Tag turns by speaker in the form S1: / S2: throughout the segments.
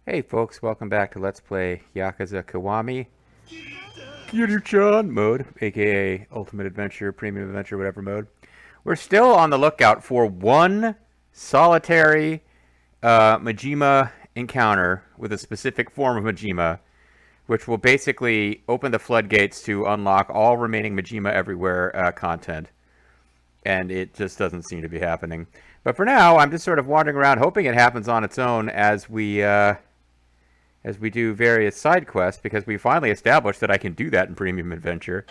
S1: Hey folks, welcome back to Let's Play Yakuza Kiwami Kiryu-chan mode, aka Ultimate Adventure, Premium Adventure, whatever mode. We're still on the lookout for one solitary Majima encounter with a specific form of Majima, which will basically open the floodgates to unlock all remaining Majima Everywhere content. And it just doesn't seem to be happening. But for now, I'm just sort of wandering around hoping it happens on its own as we do various side quests, because we finally established that I can do that in Premium Adventure,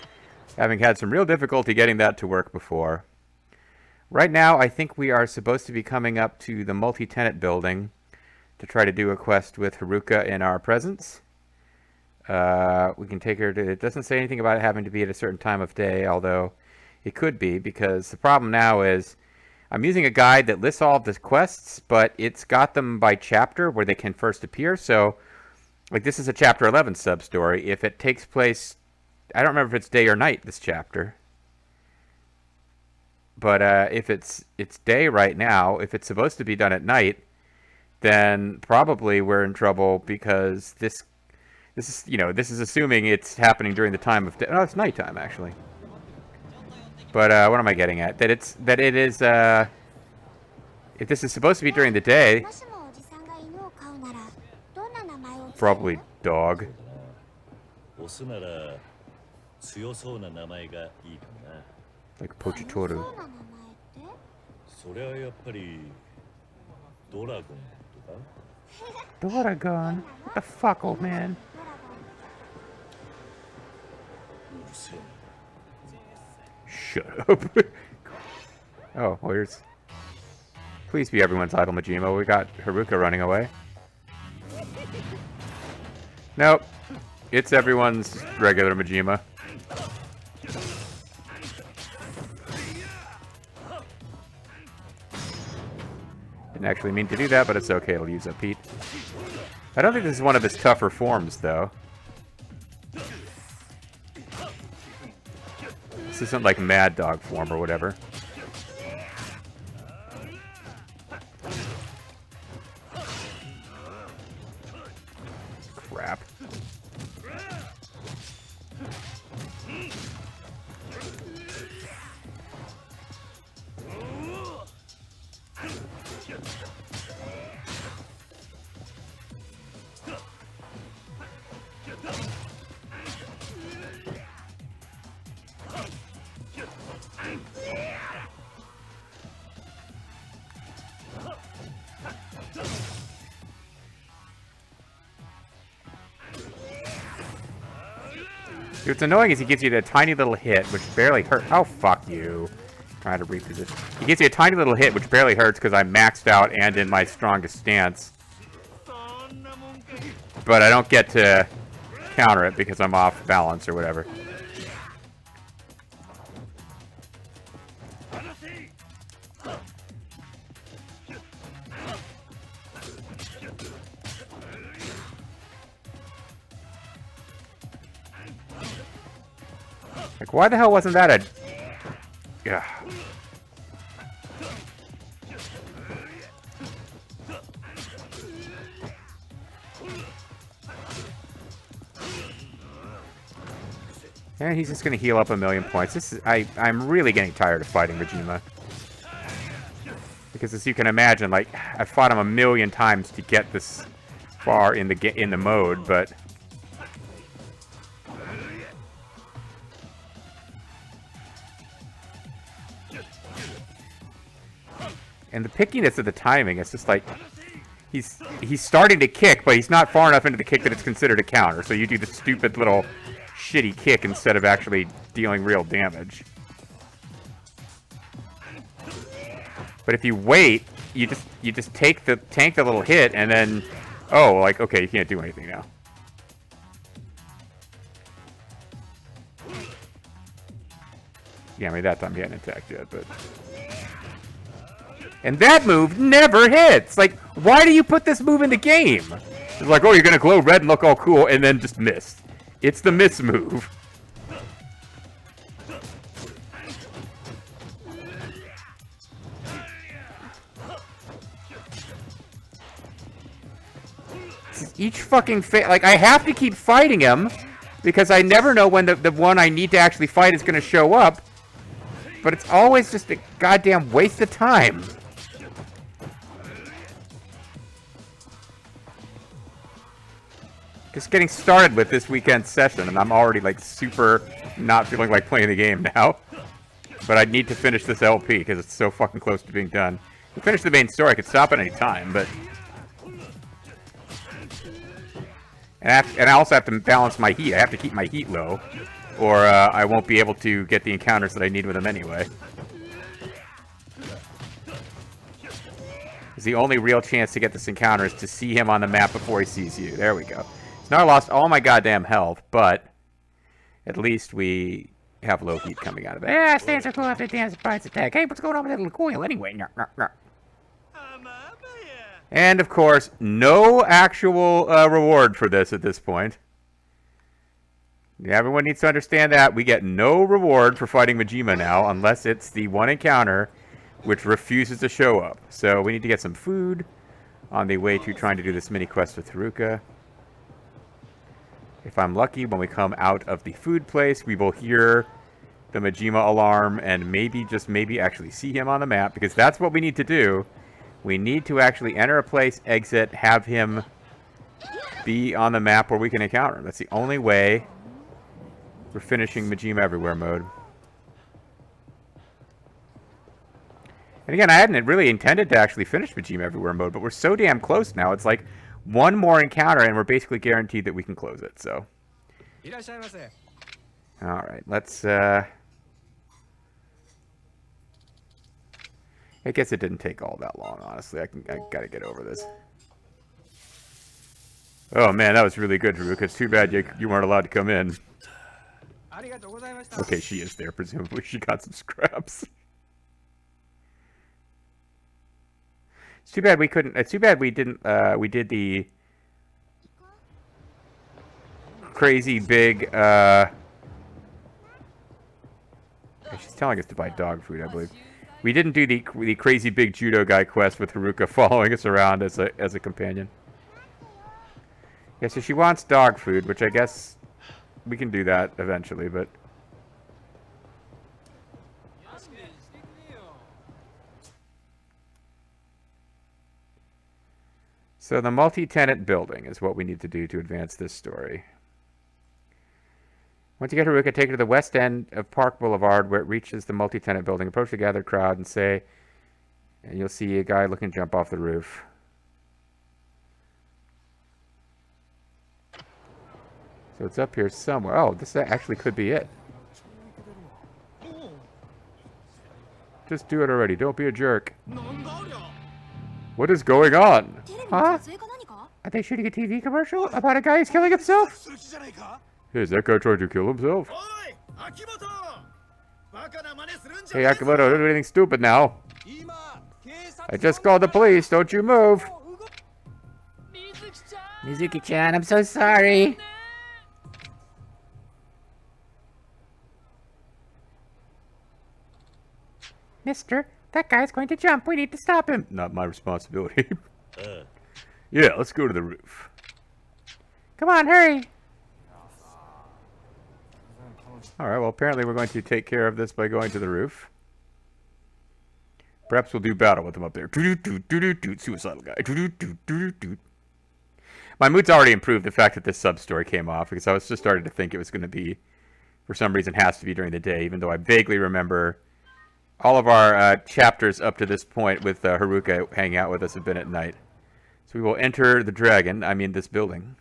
S1: having had some real difficulty getting that to work before. Right now, I think we are supposed to be coming up to the multi-tenant building to try to do a quest with Haruka in our presence. We can take her to... It doesn't say anything about it having to be at a certain time of day, although it could be, because the problem now is I'm using a guide that lists all of the quests, but it's got them by chapter where they can first appear, so... Like, this is a Chapter 11 sub-story. If it takes place... I don't remember if it's day or night, this chapter. But if it's day right now, if it's supposed to be done at night, then probably we're in trouble, because this is, this is assuming it's happening during the time of day. Oh, it's nighttime, actually. But what am I getting at? That it is, if this is supposed to be during the day... Probably dog. Like Pochitoru. Doragon? What the fuck, old man? Shut up. Oh, well, here's... Please be everyone's idol, Majima. We got Haruka running away. Nope. It's everyone's regular Majima. Didn't actually mean to do that, but it's okay. It'll use up heat. I don't think this is one of his tougher forms, though. This isn't like Mad Dog form or whatever. Crap. What's annoying is he gives you that tiny little hit, which barely hurts. Oh, fuck you. Trying to reposition. He gives you a tiny little hit, which barely hurts because I'm maxed out and in my strongest stance. But I don't get to counter it because I'm off balance or whatever. Like, why the hell wasn't that a... Yeah. And he's just gonna heal up a million points. This is... I'm really getting tired of fighting Majima. Because as you can imagine, like, I've fought him a million times to get this far in the mode, but... And the pickiness of the timing, it's just like, he's starting to kick, but he's not far enough into the kick that it's considered a counter. So you do the stupid little shitty kick instead of actually dealing real damage. But if you wait, you just tank the little hit, and then, oh, like, okay, you can't do anything now. Yeah, I mean, that time he hadn't attacked yet, but... And that move never hits! Like, why do you put this move in the game? It's like, oh, you're gonna glow red and look all cool, and then just miss. It's the miss move. each fucking like, I have to keep fighting him because I never know when the one I need to actually fight is going to show up. But it's always just a goddamn waste of time. Just getting started with this weekend's session, and I'm already, like, super not feeling like playing the game now. But I need to finish this LP, because it's so fucking close to being done. To finish the main story, I could stop at any time, but... And I also have to balance my heat. I have to keep my heat low, or I won't be able to get the encounters that I need with him anyway. Because the only real chance to get this encounter is to see him on the map before he sees you. There we go. So now I lost all my goddamn health, but at least we have low heat coming out of it. Yeah, stands are cool after the dance surprise attack. Hey, what's going on with that little coil anyway? And, of course, no actual reward for this at this point. Yeah, everyone needs to understand that. We get no reward for fighting Majima now, unless it's the one encounter which refuses to show up. So we need to get some food on the way to trying to do this mini quest with Haruka. If I'm lucky, when we come out of the food place, we will hear the Majima alarm and maybe, just maybe, actually see him on the map, because that's what we need to do. We need to actually enter a place, exit, have him be on the map where we can encounter him. That's the only way we're finishing Majima Everywhere mode. And again, I hadn't really intended to actually finish Majima Everywhere mode, but we're so damn close now. It's like one more encounter and we're basically guaranteed that we can close it, so. Alright, let's, I guess it didn't take all that long, honestly. I gotta get over this. Oh man, that was really good, Haruka. It's too bad you weren't allowed to come in. Okay, she is there, presumably. She got some scraps. It's too bad we couldn't... It's too bad we didn't... we did the... crazy big... She's telling us to buy dog food, I believe. We didn't do the crazy big judo guy quest with Haruka following us around as a companion. Yeah, so she wants dog food, which I guess we can do that eventually, but... So the multi-tenant building is what we need to do to advance this story. Once you get Haruka, take her to the west end of Park Boulevard where it reaches the multi-tenant building. Approach the gathered crowd and say, and you'll see a guy looking to jump off the roof. So it's up here somewhere. Oh, this actually could be it. Just do it already. Don't be a jerk. What is going on? Huh? Are they shooting a TV commercial about a guy who's killing himself? Hey, is that guy trying to kill himself? Hey, Akimoto, don't do anything stupid now. I just called the police. Don't you move. Mizuki-chan, I'm so sorry. Mister, that guy's going to jump. We need to stop him. Not my responsibility. Yeah, let's go to the roof. Come on, hurry. Alright, well, apparently we're going to take care of this by going to the roof. Perhaps we'll do battle with him up there. Suicidal guy. My mood's already improved the fact that this sub-story came off, because I was just starting to think it was going to be, for some reason, has to be during the day, even though I vaguely remember all of our chapters up to this point with Haruka hanging out with us have been at night. So we will enter the dragon, I mean this building.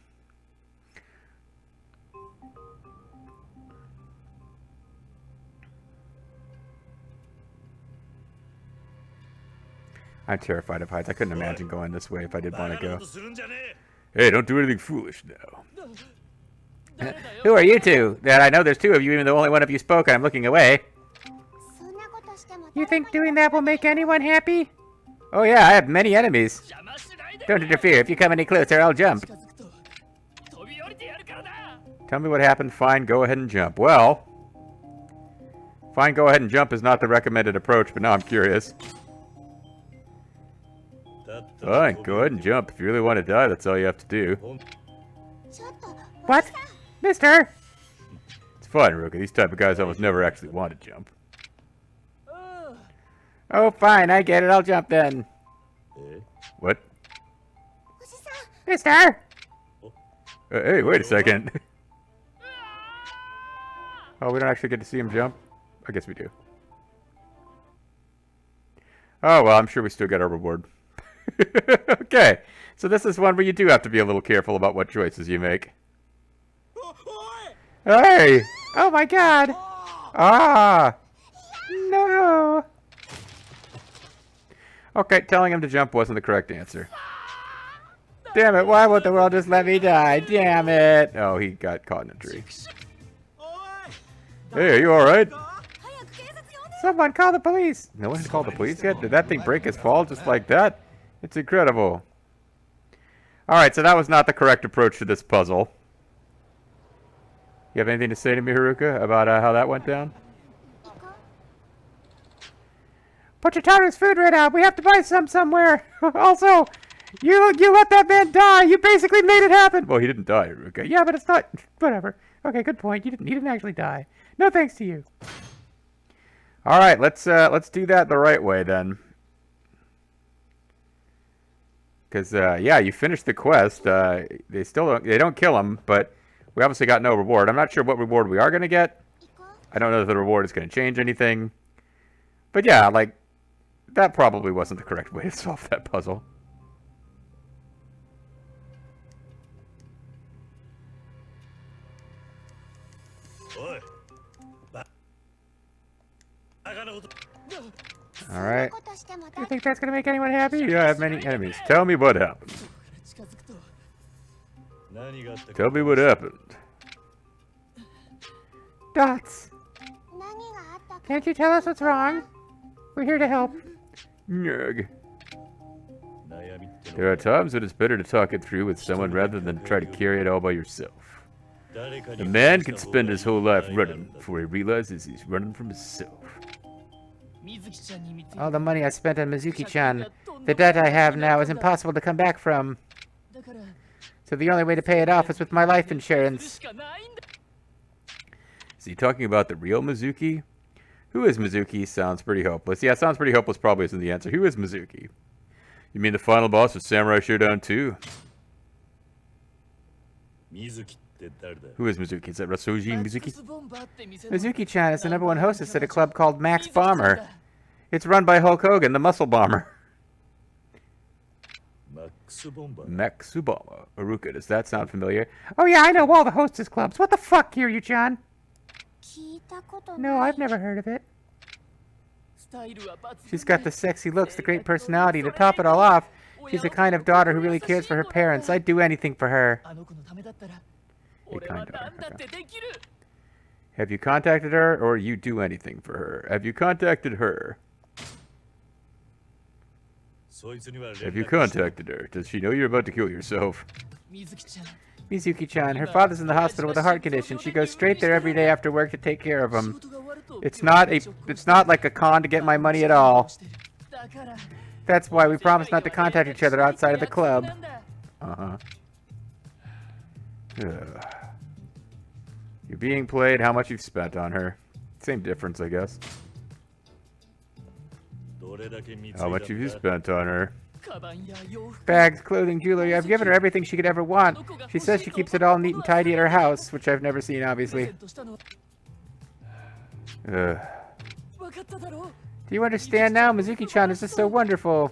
S1: I'm terrified of heights. I couldn't imagine going this way if I did want to go. Hey, don't do anything foolish now. Who are you two? That I know there's two of you, even though only one of you spoke and I'm looking away. You think doing that will make anyone happy? Oh yeah, I have many enemies. Don't interfere. If you come any closer, I'll jump. Tell me what happened. Fine, go ahead and jump. Well, fine, go ahead and jump is not the recommended approach, but now I'm curious. Fine, go ahead and jump. If you really want to die, that's all you have to do. What? Mister? It's fine, Ruka. These type of guys almost never actually want to jump. Oh, fine. I get it. I'll jump then. What? Mister? Hey, wait a second. Oh, we don't actually get to see him jump? I guess we do. Oh, well, I'm sure we still get our reward. Okay. So this is one where you do have to be a little careful about what choices you make. Hey! Oh my god! Ah! No! Okay, telling him to jump wasn't the correct answer. Damn it, why won't the world just let me die? Damn it! Oh, he got caught in a tree. Hey, are you alright? Someone call the police! No one's called the police yet? Did that thing break his fall just like that? It's incredible. Alright, so that was not the correct approach to this puzzle. You have anything to say to me, Haruka, about how that went down? Pochitaro's food ran out. We have to buy some somewhere. Also, you let that man die. You basically made it happen. Well, he didn't die, Haruka. Yeah, but it's not... Whatever. Okay, good point. He didn't actually die. No thanks to you. All right, let's do that the right way then. Because yeah, you finished the quest. They don't kill him, but we obviously got no reward. I'm not sure what reward we are gonna get. I don't know if the reward is gonna change anything. But yeah, like that probably wasn't the correct way to solve that puzzle. Alright. Do you think that's gonna make anyone happy? You don't have many enemies. Tell me what happened. Tell me what happened. Dots! Can't you tell us what's wrong? We're here to help. Nurg. There are times when it's better to talk it through with someone rather than try to carry it all by yourself. A man can spend his whole life running before he realizes he's running from himself. All the money I spent on Mizuki-chan, the debt I have now is impossible to come back from. So the only way to pay it off is with my life insurance. Is he talking about the real Mizuki? Who is Mizuki? Sounds pretty hopeless. Yeah, sounds pretty hopeless probably isn't the answer. Who is Mizuki? You mean the final boss of Samurai Shodown 2? Who is Mizuki? Is that Rasuji Mizuki? Mizuki-chan is the #1 hostess at a club called Max Bomber. It's run by Hulk Hogan, the muscle bomber. Max Bomber. Haruka, does that sound familiar? Oh yeah, I know all the hostess clubs. What the fuck, Kiryu-chan? No, I've never heard of it. She's got the sexy looks, the great personality. To top it all off, she's the kind of daughter who really cares for her parents. I'd do anything for her. A kind daughter. Okay. Have you contacted her, or you do anything for her? Have you contacted her? Have you contacted her? Does she know you're about to kill yourself? Mizuki-chan, her father's in the hospital with a heart condition. She goes straight there every day after work to take care of him. It's not like a con to get my money at all. That's why we promised not to contact each other outside of the club. Uh-huh. You're being played, how much you've spent on her. Same difference, I guess. How much have you spent on her? Bags, clothing, jewelry. I've given her everything she could ever want. She says she keeps it all neat and tidy at her house, which I've never seen, obviously. Do you understand now? Mizuki-chan is just so wonderful.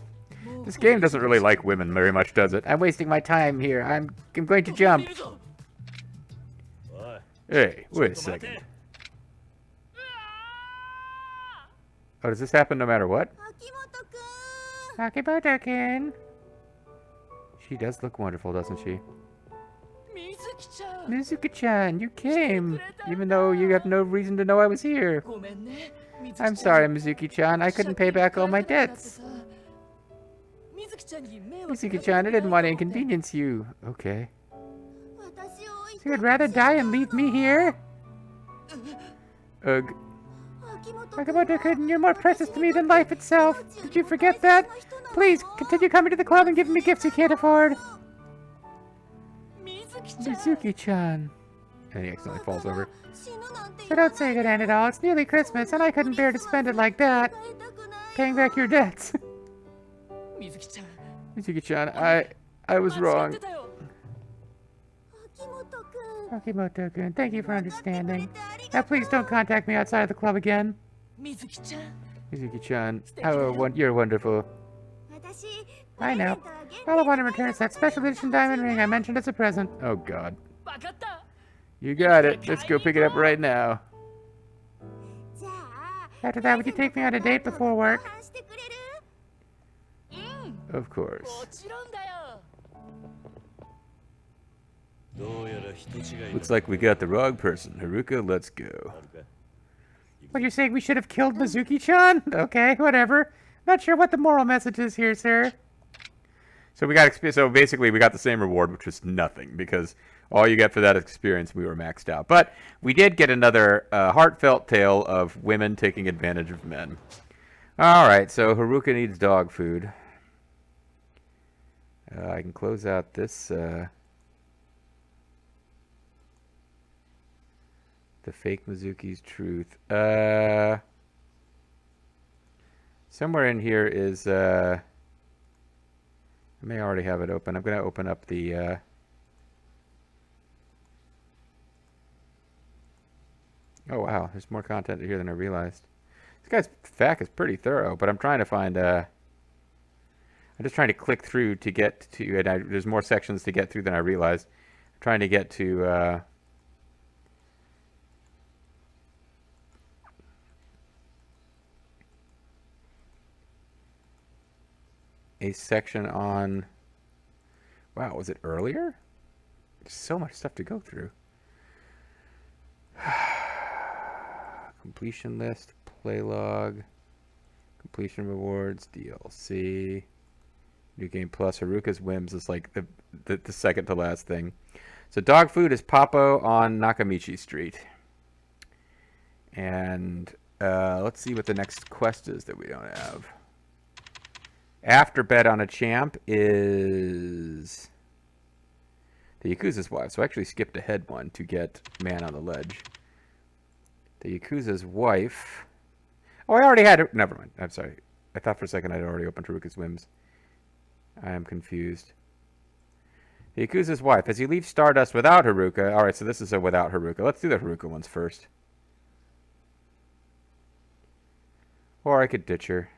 S1: This game doesn't really like women very much, does it? I'm wasting my time here. I'm going to jump. Hey, wait a second. Oh, does this happen no matter what? Akimoto-kun. She does look wonderful, doesn't she? Mizuki-chan, you came, even though you have no reason to know I was here. I'm sorry, Mizuki-chan. I couldn't pay back all my debts. Mizuki-chan, I didn't want to inconvenience you. Okay. So you'd rather die and leave me here? Ugh. Akimoto-kun, you're more precious to me than life itself. Did you forget that? Please, continue coming to the club and giving me gifts you can't afford. Mizuki-chan. And he accidentally falls over. So don't say good end at all. It's nearly Christmas, and I couldn't bear to spend it like that. Paying back your debts. Mizuki-chan, I was wrong. Akimoto-kun, thank you for understanding. Now please don't contact me outside of the club again. Mizuki-chan, you're wonderful. I know. All I want in return is that special edition diamond ring I mentioned as a present. Oh god. You got it. Let's go pick it up right now. After that, would you take me on a date before work? Of course. Looks like we got the wrong person. Haruka, let's go. What, you're saying we should have killed Mizuki-chan? Okay, whatever. Not sure what the moral message is here, sir. So basically we got the same reward, which was nothing, because all you get for that experience, we were maxed out. But we did get another heartfelt tale of women taking advantage of men. Alright, so Haruka needs dog food. I can close out this... the fake Mizuki's truth. Somewhere in here is... I may already have it open. I'm going to open up the... Oh, wow. There's more content here than I realized. This guy's FAQ is pretty thorough, but I'm trying to find... I'm just trying to click through to get to... And there's more sections to get through than I realized. I'm trying to get to... a section on... Wow, was it earlier? There's so much stuff to go through. Completion list, play log, completion rewards, DLC, new game plus. Haruka's whims is like the second to last thing. So dog food is Papo on Nakamichi Street. And let's see what the next quest is that we don't have. After bet on a champ is the Yakuza's wife. So I actually skipped ahead one to get man on the ledge. The Yakuza's wife. Oh, I already had it. Never mind. I'm sorry. I thought for a second I'd already opened Haruka's whims. I am confused. The Yakuza's wife. As he leaves Stardust without Haruka. Alright, so this is a without Haruka. Let's do the Haruka ones first. Or I could ditch her.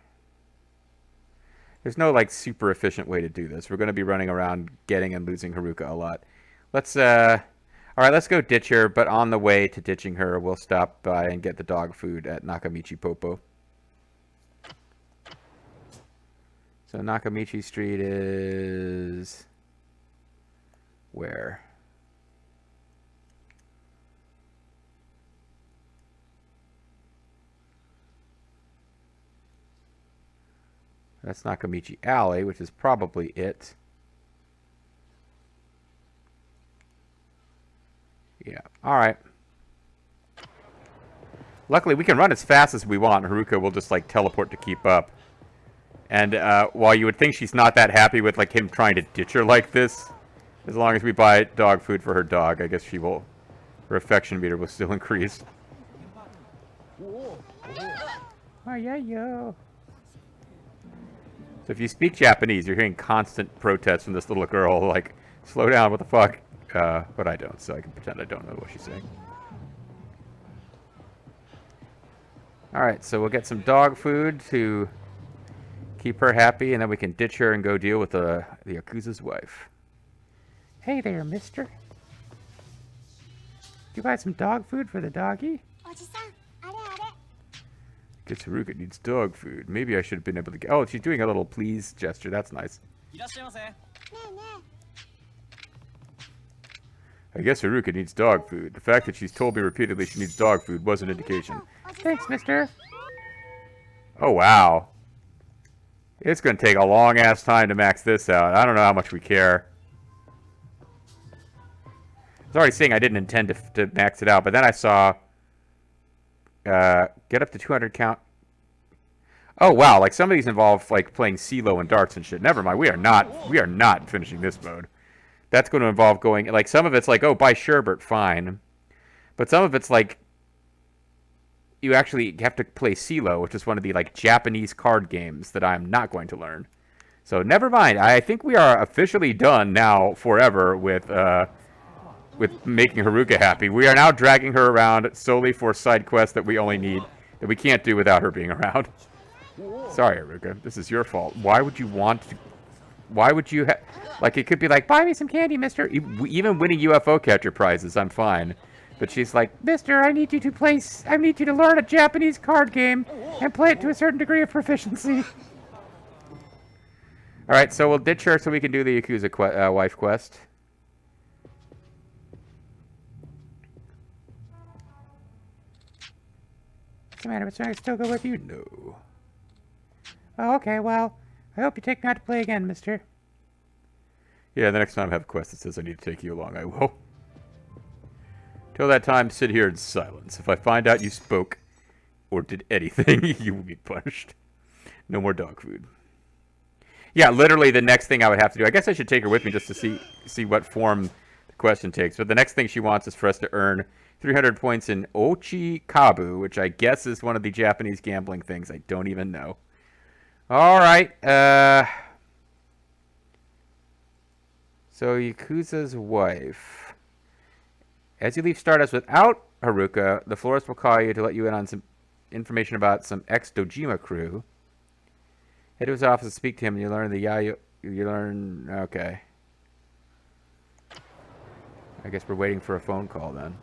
S1: There's no, like, super efficient way to do this. We're going to be running around getting and losing Haruka a lot. Let's, alright, let's go ditch her, but on the way to ditching her, we'll stop by and get the dog food at Nakamichi Popo. So Nakamichi Street is... where? That's Nakamichi Alley, which is probably it. Yeah, alright. Luckily, we can run as fast as we want. Haruka will just, like, teleport to keep up. And while you would think she's not that happy with, like, him trying to ditch her like this, as long as we buy dog food for her dog, I guess she will... her affection meter will still increase. Oh, yeah, yo. So if you speak Japanese, you're hearing constant protests from this little girl, like, slow down, what the fuck? But I don't, so I can pretend I don't know what she's saying. Alright, so we'll get some dog food to keep her happy, and then we can ditch her and go deal with the Yakuza's wife. Hey there, mister. Did you buy some dog food for the doggy? Guess Haruka needs dog food. Maybe I should have been able to get... Oh, she's doing a little please gesture. That's nice. I guess Haruka needs dog food. The fact that she's told me repeatedly she needs dog food was an indication. Thanks, mister. Oh, wow. It's going to take a long-ass time to max this out. I don't know how much we care. I was already saying I didn't intend to max it out, but then I saw... get up to 200 count. Oh wow, like some of these involve like playing CeeLo and darts and shit. Never mind, we are not finishing this mode. That's going to involve going like some of it's like, oh, buy sherbet, fine. But some of it's like you actually have to play CeeLo, which is one of the like Japanese card games that I'm not going to learn. So never mind. I think we are officially done now forever with making Haruka happy. We are now dragging her around solely for side quests that we only need, that we can't do without her being around. Sorry, Haruka. This is your fault. Why would you want to... Why would you... Like, it could be like, buy me some candy, mister. Even winning UFO catcher prizes, I'm fine. But she's like, mister, I need you to learn a Japanese card game and play it to a certain degree of proficiency. Alright, so we'll ditch her so we can do the Yakuza wife quest. What's the matter? Mister? I still go with you? No. Oh, okay, well, I hope you take me out to play again, mister. Yeah, the next time I have a quest that says I need to take you along, I will. Till that time, sit here in silence. If I find out you spoke or did anything, you will be punished. No more dog food. Yeah, literally the next thing I would have to do. I guess I should take her with me just to see what form the question takes. But the next thing she wants is for us to earn 300 points in Ochi Kabu, which I guess is one of the Japanese gambling things. I don't even know. All right. So Yakuza's wife. As you leave Stardust without Haruka, the florist will call you to let you in on some information about some ex-Dojima crew. Head to his office and speak to him, and you learn... Okay. I guess we're waiting for a phone call, then.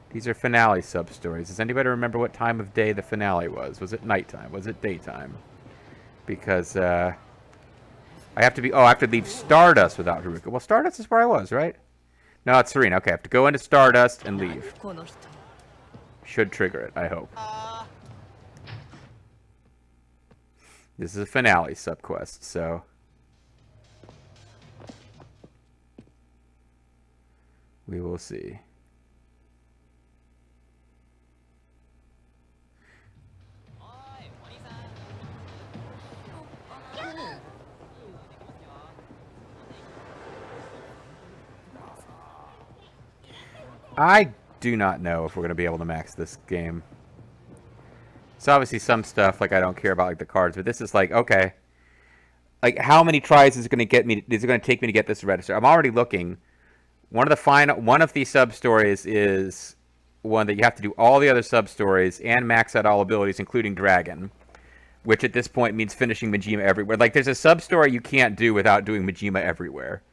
S1: These are finale sub-stories. Does anybody remember what time of day the finale was? Was it nighttime? Was it daytime? Because, I have to be... Oh, I have to leave Stardust without Haruka. Well, Stardust is where I was, right? No, it's Serena. Okay, I have to go into Stardust and leave. Should trigger it, I hope. This is a finale subquest, so... we will see. I do not know if we're going to be able to max this game. It's obviously some stuff, like, I don't care about, like, the cards, but this is like, okay. Like, how many tries is it going to get me, is it going to take me to get this register? I'm already looking. One of the sub-stories is one that you have to do all the other sub-stories and max out all abilities, including Dragon. Which at this point means finishing Majima everywhere. Like, there's a sub-story you can't do without doing Majima everywhere.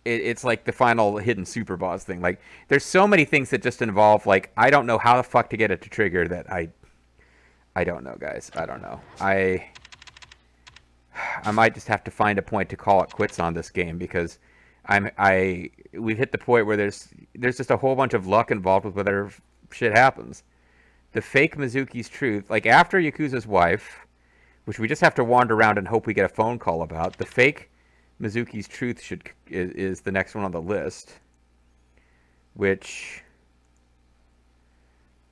S1: It's like the final hidden super boss thing. Like, there's so many things that just involve, like, I don't know how the fuck to get it to trigger that I don't know, guys. I don't know. I might just have to find a point to call it quits on this game because we've hit the point where there's just a whole bunch of luck involved with whether shit happens. The fake Mizuki's truth, like after Yakuza's wife, which we just have to wander around and hope we get a phone call about, the fake Mizuki's truth is the next one on the list, which,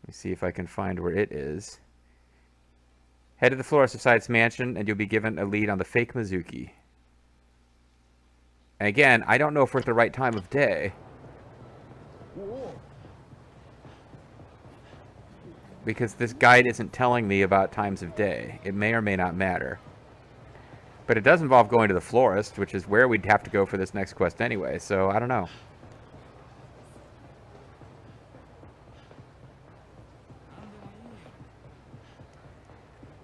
S1: let me see if I can find where it is. Head to the Flora Society's mansion, and you'll be given a lead on the fake Mizuki. And again, I don't know if we're at the right time of day. Because this guide isn't telling me about times of day. It may or may not matter. But it does involve going to the florist, which is where we'd have to go for this next quest anyway, so I don't know.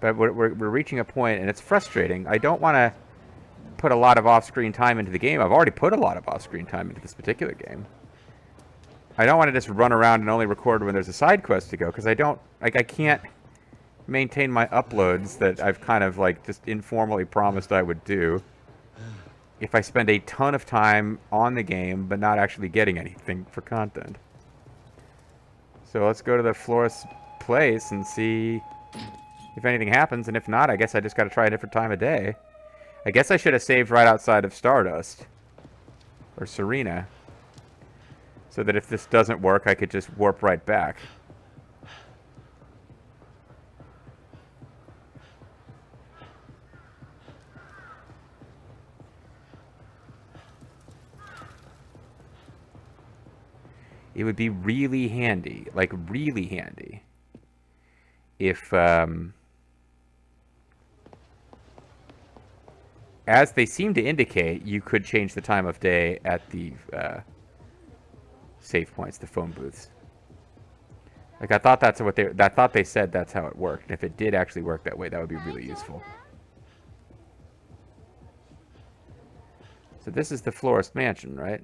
S1: But we're reaching a point, and it's frustrating. I don't want to put a lot of off-screen time into the game. I've already put a lot of off-screen time into this particular game. I don't want to just run around and only record when there's a side quest to go, because I can't maintain my uploads that I've kind of, like, just informally promised I would do if I spend a ton of time on the game, but not actually getting anything for content. So let's go to the florist's place and see if anything happens, and if not, I guess I just got to try a different time of day. I guess I should have saved right outside of Stardust. Or Serena. So that if this doesn't work, I could just warp right back. It would be really handy, like really handy, if, as they seem to indicate, you could change the time of day at the save points, the phone booths. Like I thought that's what I thought they said that's how it worked. And if it did actually work that way, that would be really useful. So this is the Florist Mansion, right?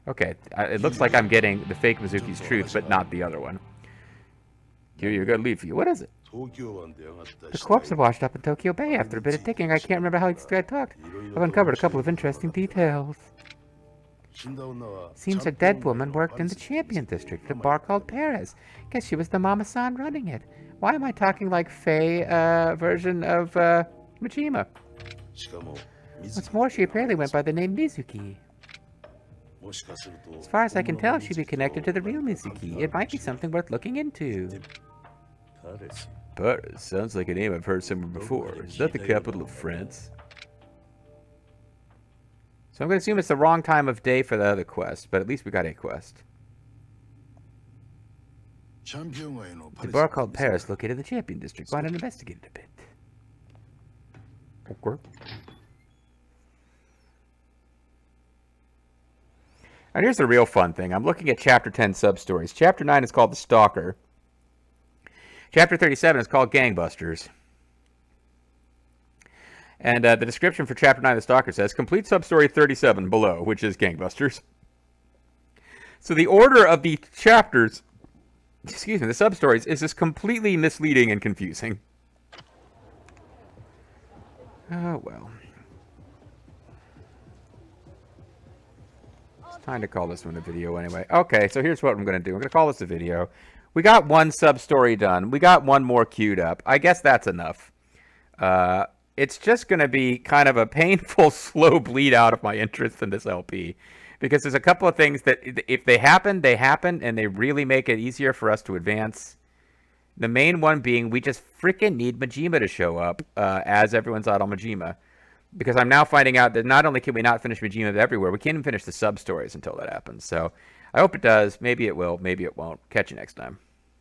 S1: Okay, it looks like I'm getting the fake Mizuki's truth, but not the other one. Here, you gotta leave for you. What is it? The corpse had washed up in Tokyo Bay after a bit of digging. I can't remember how this guy talked. I've uncovered a couple of interesting details. Seems a dead woman worked in the Champion District at a bar called Perez. Guess she was the Mama-san running it. Why am I talking like Faye version of Majima? What's more, she apparently went by the name Mizuki. As far as I can tell, she'd be connected to the real Mizuki. It might be something worth looking into. Paris sounds like a name I've heard somewhere before. Is that the capital of France? So I'm going to assume it's the wrong time of day for the other quest, but at least we got a quest. The bar called Paris, located in the Champion District. Why not investigate it a bit? Okay. And here's the real fun thing. I'm looking at Chapter 10 sub-stories. Chapter 9 is called The Stalker. Chapter 37 is called Gangbusters. And the description for Chapter 9 of The Stalker says, complete sub-story 37 below, which is Gangbusters. So the order of the chapters, the sub-stories, is just completely misleading and confusing. Oh, well. Time to call this one a video anyway. Okay, so here's what I'm going to do. I'm going to call this a video. We got one sub-story done. We got one more queued up. I guess that's enough. It's just going to be kind of a painful, slow bleed out of my interest in this LP. Because there's a couple of things that, if they happen, they happen, and they really make it easier for us to advance. The main one being, we just freaking need Majima to show up as everyone's out on Majima. Because I'm now finding out that not only can we not finish Majima everywhere, we can't even finish the sub-stories until that happens. So I hope it does. Maybe it will. Maybe it won't. Catch you next time.